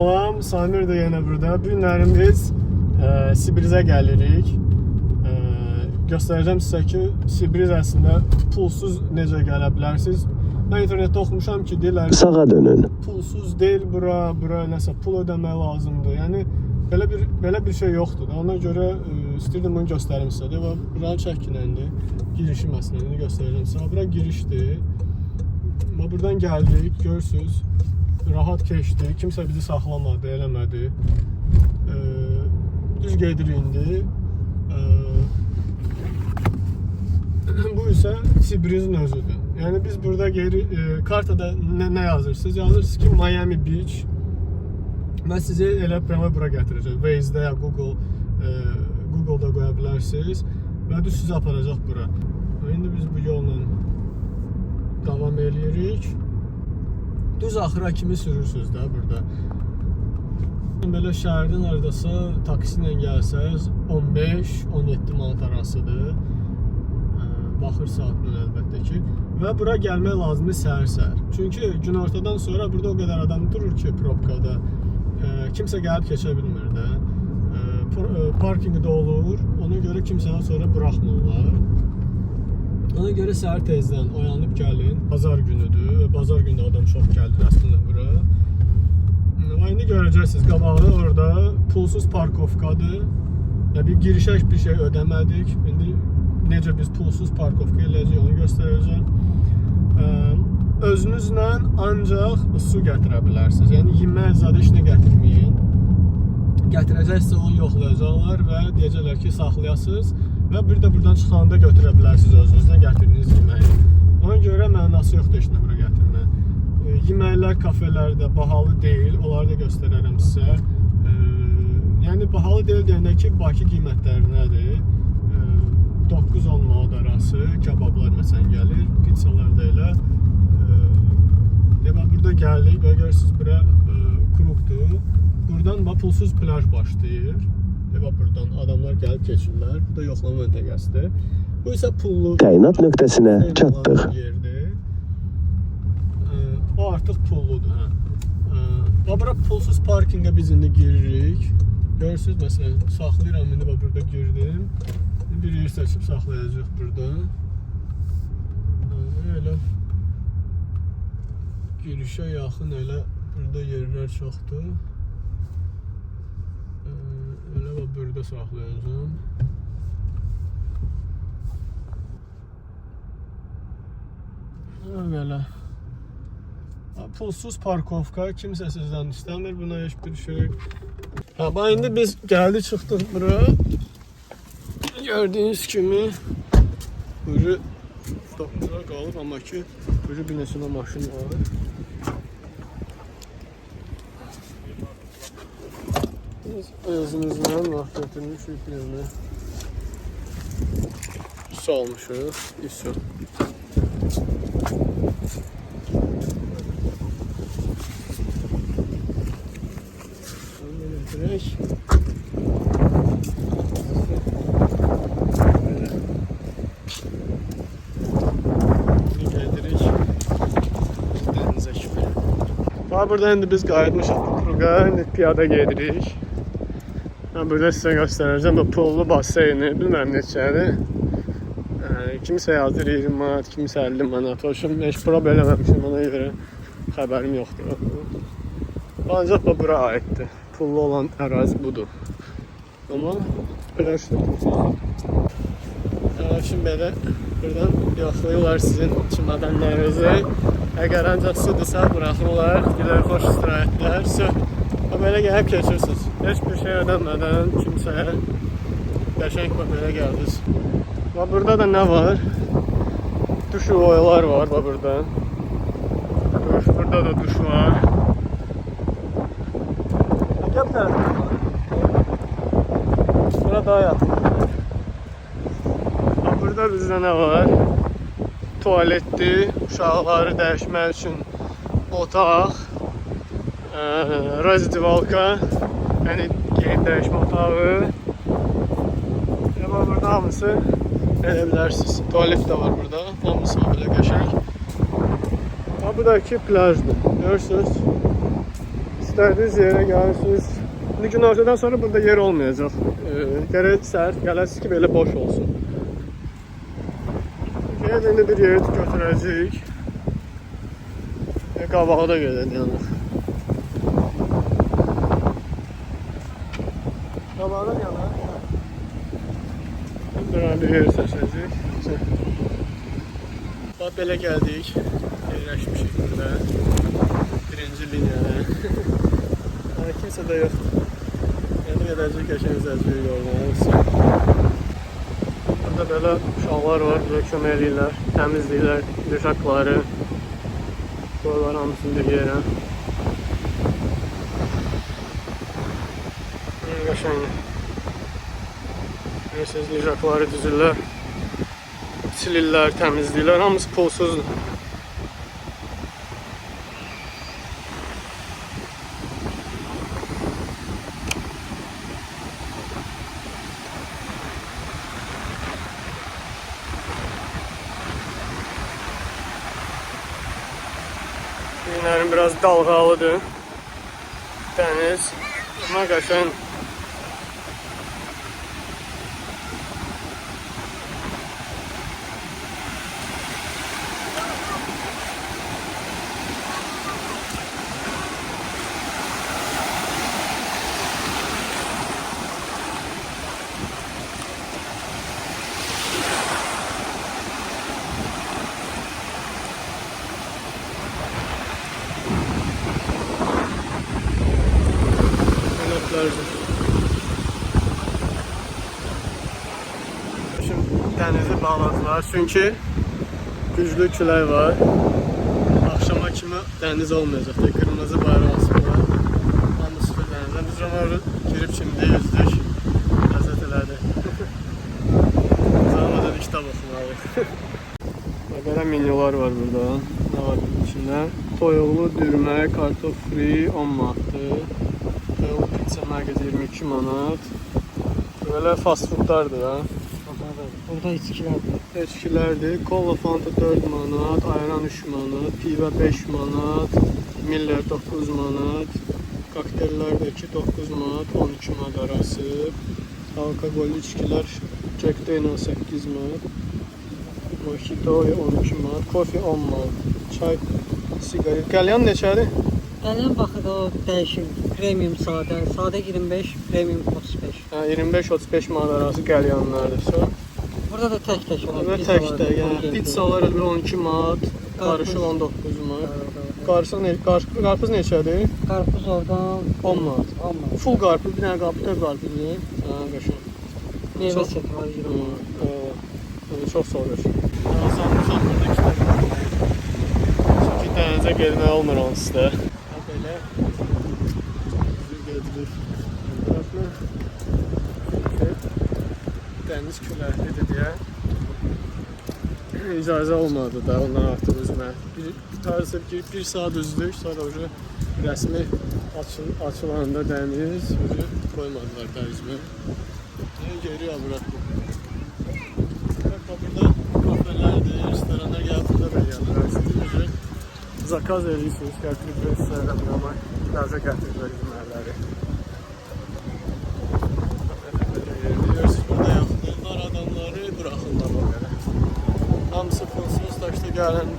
Salam, Samir də yenə burada. Bu günlərim biz Sibrizə gəlirik. Göstərəcəm sizə ki, Sibriz əslində pulsuz necə gələ bilərsiniz. Mən internetdə oxumuşam ki, deyirlər Sağa dönün. pulsuz deyil bura nəsə pul ödəmək lazımdır. Yəni belə bir şey yoxdur da. Ona görə istəyirdim bunu göstərim sizə. Və buranın çəkinəndi. Girişi məsələni göstərəcəm sizə. Bura girişdir. Buradan gəldik, görürsüz. Rahat keçdi, kimsə bizi saxlamadı, eləmədi. Düz gedirik indi. Bu isə Sibrizin özüdür. Yəni biz burada kartada nə yazırsınız? Yazırsınız ki Miami Beach. Mən sizi elə prəmə bura gətirəcəm. Waze-də ya Google-da qoya bilərsiniz. Və düz sizi aparacaq bura. İndi biz bu yolla davam edirik. Düz axıra kimi sürürsünüz də burada. Belə şəhərdən aradasa taksi ilə gəlsəz 15-17 manat arasıdır. Baxır saatdan əlbəttə ki. Və bura gəlmək lazımdır səhər-səhər. Çünki günortadan sonra burada o qədər adam durur ki, probkada. Kimsə gəlib keçə bilmir də. Parkinqdə olur. Ona görə kimsəni sonra buraxmırlar. Ona görə səhər tezdən oyanıb gəlin. Bazar günüdür və bazar günü adam çox gəlir əslində bura. İndi görəcəksiniz, qabağda orada pulsuz parkovkadır. Bir girişək bir şey ödəmədik. İndi necə biz pulsuz parkovka eləyəcək onu göstərəcəm. Özünüzlə ancaq su gətirə bilərsiniz. Yəni yemək zadı heç nə gətirməyin. Gətirəcəksə onu yoxlayacaqlar və deyəcəklər ki, saxlayasınız. Və bir də buradan çıxanda götürə bilərsiniz özünüzlə gətirdiyiniz yeməyi. Ona görə mənası yoxdur heç nə bura gətirmək. Yeməklər kafelərdə bahalı deyil, onları da göstərərəm sizə. Yəni bahalı deyil deyəndə ki, Bakı qiymətlərinədir. 9-10 manat arası kebablar məsələn gəlir, pizzalar da elə. Burada gəldik və görürsünüz bura krukdur. Buradan pulsuz plaj başlayır. Buradan adamlar gəlib keçirlər. Bu da yoxlama məntəqəsidir. Bu isə pullu Təyinat nöqtəsinə çatdıq. Yerdir. O artıq pulludur. Bura pulsuz parkinqə biz indi giririk. Görürsünüz, məsələn, saxlayıram indi burada girdim. Bir yer seçib saxlayacaq burada. Elə girişə yaxın elə burada yerlər çoxdur. Elə burada saxlayacağım. Belə. Pulsuz parkovka, kimsə sizdən istəmir, buna heç bir şey. İndi biz gəldik, çıxdıq bura. Gördüyünüz kimi bura qalıb, amma ki bura bir neçə maşın var. Özümüzdən vaxt götürmüşük birini. Su almışıq, su. Onu götürək. Gedirik dənizə kimi. Burada indi biz qayıtmışıq Kruqa, indi piyada gedirik. Burada sizə göstərəcəm bu pullu baseyni, bilməm neçədir. Kimsə yazır 20 manat, kimsə 50 manat. Hoşum, heç prob eləməmişim, ona görə xəbərim yoxdur. Ancaq bura aiddir. Pullu olan ərazi budur. Amma plajdır. Şimdi belə buradan yoxlayırlar sizin çimadanlarınızı. Əgər ancaq sudursa buraxırlar, gider xoş istirahətlər. Belə gəlib keçirsiniz. Heç bir şey ödəmədən kimsəyə qəşəng belə gəldiniz. Burada da nə var? Duş oyalar var burada. Burada da duş var. Gəl tərəfə var. Bura daha yaxın. Burada bizdə nə var? Tualetdir, uşaqları dəyişmək üçün otaq. Razdivalka, yəni geyim dəyişmə otağı. Burada hamısı elə bilərsiniz. Tualet də var burada, hamısı belə qəşəng. Bu da ki plajdır, görürsünüz. İstədiyiniz yerə gəlirsiniz. İndi günortadan sonra burada yer olmayacaq. Gərək səhər gələsiniz ki, belə boş olsun. Gəlin indi bir yeri götürəcəyik. Qabağa da gedək yanıq. Qabağdan yanıq. Bir yer seçəcəyik. Bax belə gəldik. Yerləşmişik burada. Birinci liniyada. Kimsə də yoxdur. Yəni gedəcək qəşəng zəcəyə yollanırız. Burada belə uşaqlar var, bizə kömək eləyirlər, təmizləyirlər düşakları. Qoyular hamısını bir yerə. Qəşəng. Görürsünüz, düşakları düzürlər. Silirlər, təmizləyirlər, hamısı pulsuzdur. Günlərim biraz dalğalıdır. Dəniz. Amma qəşəng. Şimdi dənizi bağladılar çünki güclü külək var. Akşama kimi dəniz olmayacaq. Qırmızı bayraq asılır. Hamı sıfır dənizdən. Biz oraya girib şimdi yüzdük. Ləzzət elədi. Zaman da kitab oxumalıyıq. Belə menülər var burada. Nə var bunun içində? Toyuqlu dürmə, kartof fri 10 manatdır. Toyuqlu pizza nugget 22 manat. Belə fast foodlardır ha. Burada içkilərdir. İçkilərdir. Kola Fanta 4 manat, ayran 3 manat, pivə 5 manat, Miller 9 manat, kokteyllər də 9 manat, 12 manat arası. Alkoqollu içkilər Jack Daniels 8 manat, Mojito 12 manat, kofe 10 manat, çay, sigaret. Qəlyan neçədir? Gələn baxır o dəyişir. Premium sadə, sadə 25, premium 35. 25-35 manat arası qəlyanlardır. Burada da tək-tək olur. Burada tək-tək, yəni pizzalar 12 manat, qarışıq 19 manat. Qarpız neçədir? Qarpız oradan 10 manat. 10 manat. Full qarpız, bir dənə qarpız qarpızdır. Qəşəng. Meyvə seti var 20 manat. Çox sağ olur. Azalmışam burada kitab. Çünki dənizə getmək olmur onsuz da. Belə gedilir. Dəniz küləklidir deyə icazə olmadı da ondan artıq üzmə. Bir saat üzdük, sonra rəsmi açılanda dəniz qoymadılar da üzmə. Geriyə bıraxdım. Burada kafelerdir, restoranlar gəlib burada belə yanır. Zakaz edirsiniz, gətiriblər sizə amma təzə gətiriblər yemələri. Burada yaxınlar adamları buraxırlar o qədər. Hamısı pulsuz, da işte gələn